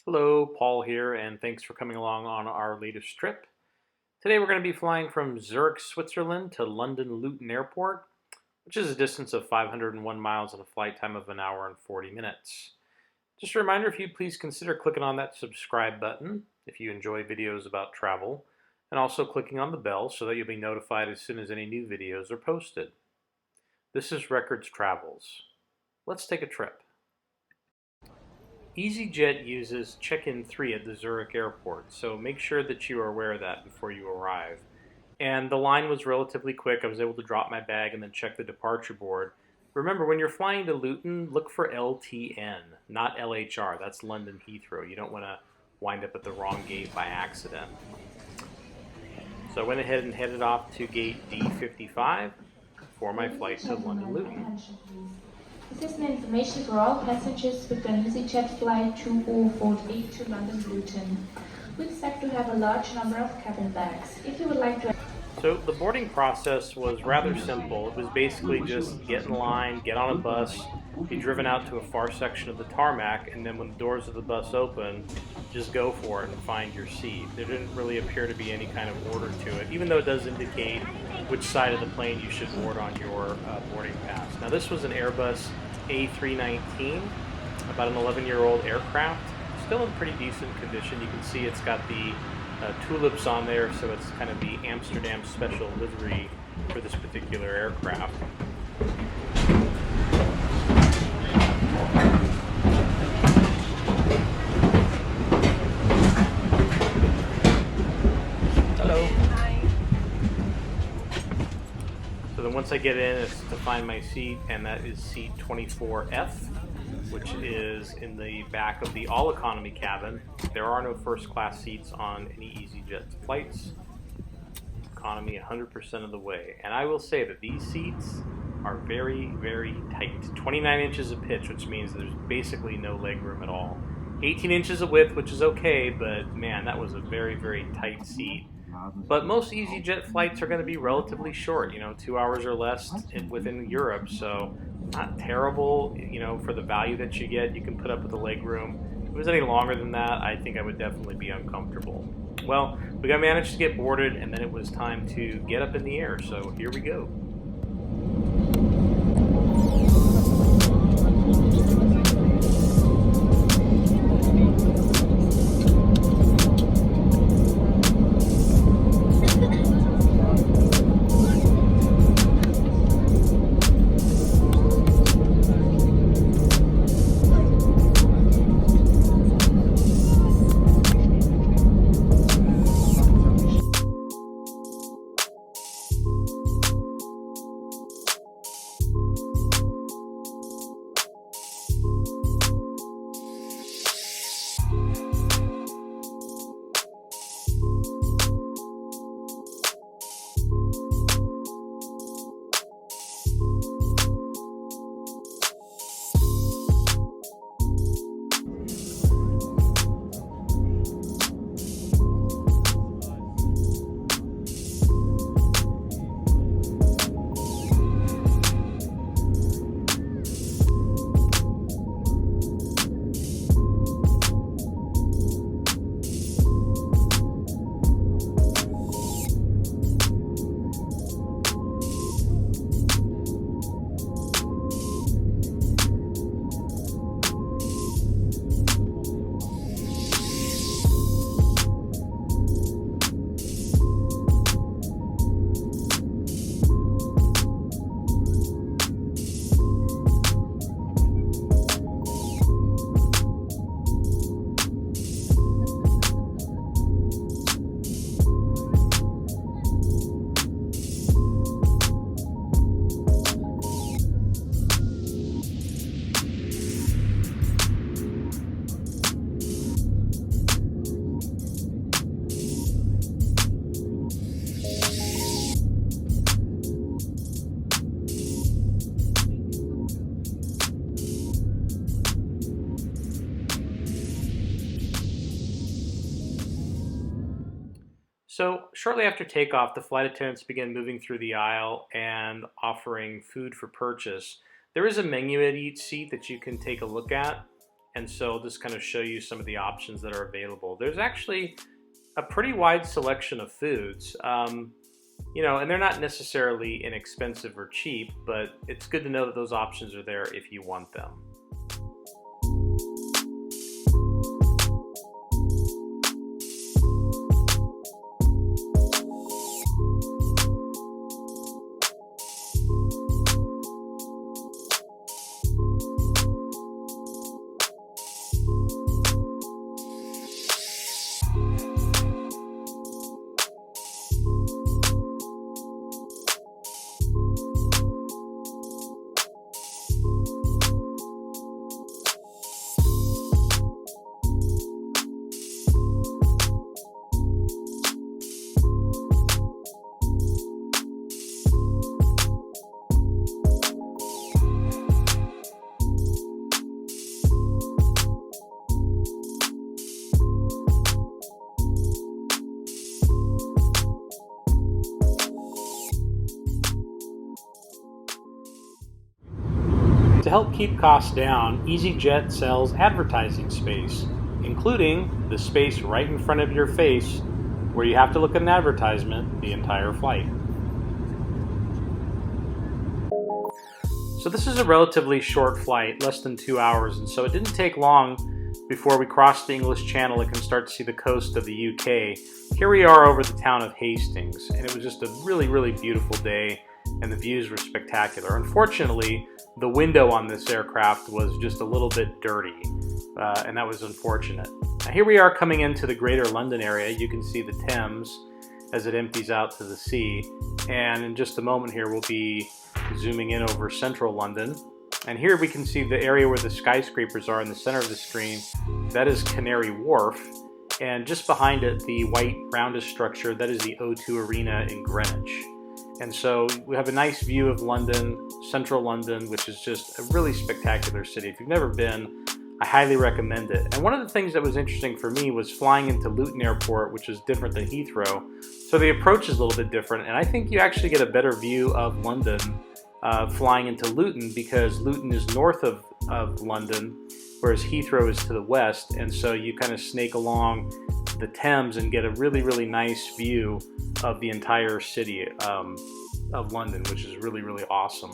Hello, Paul here, and thanks for coming along on our latest trip. Today we're going to be flying from Zurich, Switzerland to London Luton Airport, which is a distance of 501 miles and a flight time of 1 hour and 40 minutes. Just a reminder, if you'd please consider clicking on that subscribe button if you enjoy videos about travel, and also clicking on the bell so that you'll be notified as soon as any new videos are posted. This is Records Travels. Let's take a trip. EasyJet uses check-in 3 at the Zurich airport, so make sure that you are aware of that before you arrive. And the line was relatively quick. I was able to drop my bag and then check the departure board. Remember, when you're flying to Luton, look for LTN, not LHR. That's London Heathrow. You don't want to wind up at the wrong gate by accident. So I went ahead and headed off to gate D55 for my flight to London Luton. This is an information for all passengers with an EasyJet flight 2048 to London Luton. We expect to have a large number of cabin bags. If you would like to... So the boarding process was rather simple. It was basically just get in line, get on a bus, be driven out to a far section of the tarmac, and then when the doors of the bus open, just go for it and find your seat. There didn't really appear to be any kind of order to it, even though it does indicate which side of the plane you should board on your boarding pass. Now this was an Airbus A319, about an 11-year-old aircraft, still in pretty decent condition. You can see it's got the tulips on there, so it's kind of the Amsterdam special livery for this particular aircraft. Hello. Hi. So then once I get in, it's to find my seat, and that is seat 24F, which is in the back of the all-economy cabin. There are no first-class seats on any EasyJet flights. Economy 100% of the way. And I will say that these seats are very, very tight. 29 inches of pitch, which means there's basically no leg room at all. 18 inches of width, which is okay, but man, that was a very, very tight seat. But most EasyJet flights are going to be relatively short, 2 hours or less within Europe, so not terrible, for the value that you get. You can put up with the leg room. If it was any longer than that, I think I would definitely be uncomfortable. Well, we managed to get boarded, and then it was time to get up in the air, so here we go. So shortly after takeoff, the flight attendants began moving through the aisle and offering food for purchase. There is a menu at each seat that you can take a look at, And so I'll just kind of show you some of the options that are available. There's actually a pretty wide selection of foods. You know, and they're not necessarily inexpensive or cheap, but it's good to know that those options are there if you want them. To help keep costs down, EasyJet sells advertising space, including the space right in front of your face where you have to look at an advertisement the entire flight. So this is a relatively short flight, less than 2 hours, and so it didn't take long before we crossed the English Channel and can start to see the coast of the UK. Here we are over the town of Hastings, and it was just a really, really beautiful day, and the views were spectacular. Unfortunately, the window on this aircraft was just a little bit dirty, and that was unfortunate. Now here we are coming into the greater London area. You can see the Thames as it empties out to the sea, and in just a moment here we'll be zooming in over central London. And here we can see the area where the skyscrapers are in the center of the screen. That is Canary Wharf, and just behind it, the white roundish structure, that is the O2 Arena in Greenwich. And so we have a nice view of London, central London, which is just a really spectacular city. If you've never been, I highly recommend it. And one of the things that was interesting for me was flying into Luton Airport, which is different than Heathrow. So the approach is a little bit different, and I think you actually get a better view of London flying into Luton, because Luton is north of London, whereas Heathrow is to the west, and so you kind of snake along the Thames and get a really, really nice view of the entire city of London, which is really, really awesome.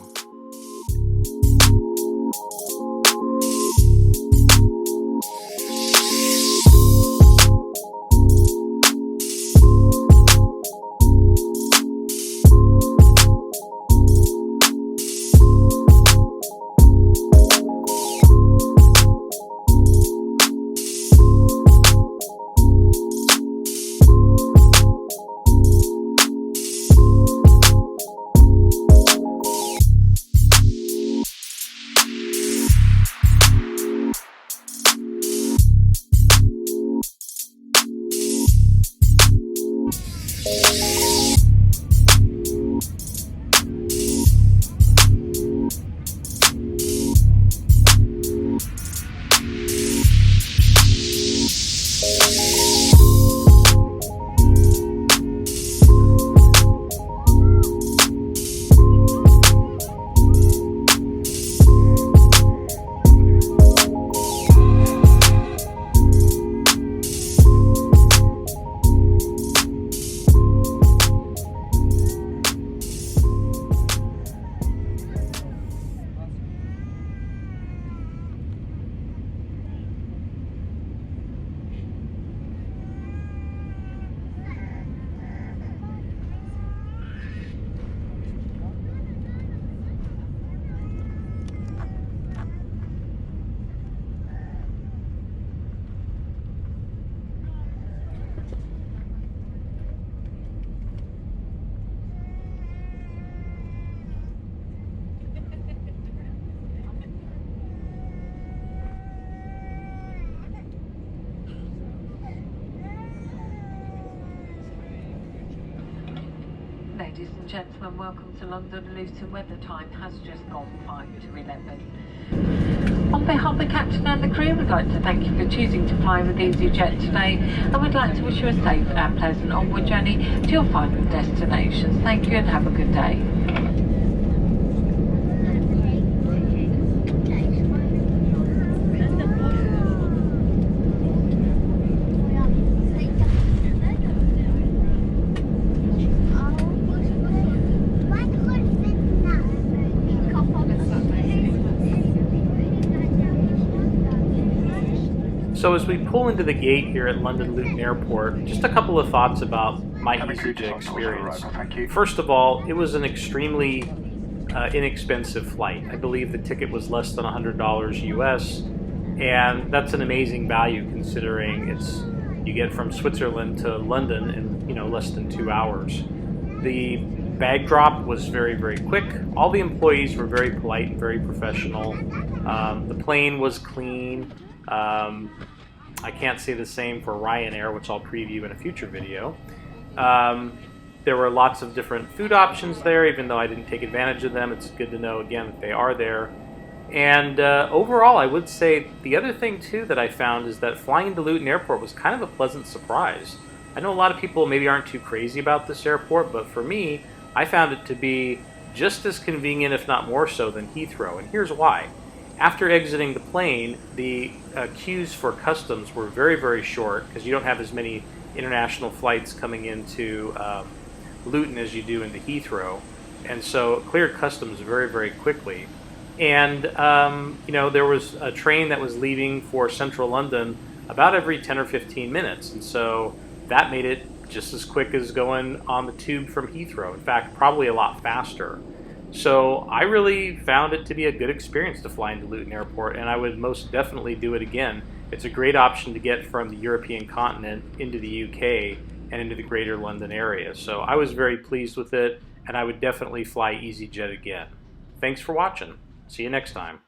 Ladies and gentlemen, welcome to London Luton. Weather time has just gone 5 to 11. On behalf of the captain and the crew, we'd like to thank you for choosing to fly with EasyJet today, and we'd like to wish you a safe and pleasant onward journey to your final destinations. Thank you and have a good day. So as we pull into the gate here at London Luton Airport, just a couple of thoughts about my EasyJet experience. First of all, it was an extremely inexpensive flight. I believe the ticket was less than $100 US, and that's an amazing value considering you get from Switzerland to London in less than 2 hours. The bag drop was very, very quick. All the employees were very polite and very professional. The plane was clean. I can't say the same for Ryanair, which I'll preview in a future video. There were lots of different food options there, even though I didn't take advantage of them. It's good to know, again, that they are there. And overall, I would say the other thing, too, that I found is that flying into Luton Airport was kind of a pleasant surprise. I know a lot of people maybe aren't too crazy about this airport, but for me, I found it to be just as convenient, if not more so, than Heathrow. And here's why. After exiting the plane, the queues for customs were very, very short because you don't have as many international flights coming into Luton as you do into Heathrow. And so it cleared customs very, very quickly. And, there was a train that was leaving for central London about every 10 or 15 minutes. And so that made it just as quick as going on the tube from Heathrow. In fact, probably a lot faster. So I really found it to be a good experience to fly into Luton Airport, and I would most definitely do it again. It's a great option to get from the European continent into the UK and into the greater London area. So I was very pleased with it, and I would definitely fly EasyJet again. Thanks for watching. See you next time.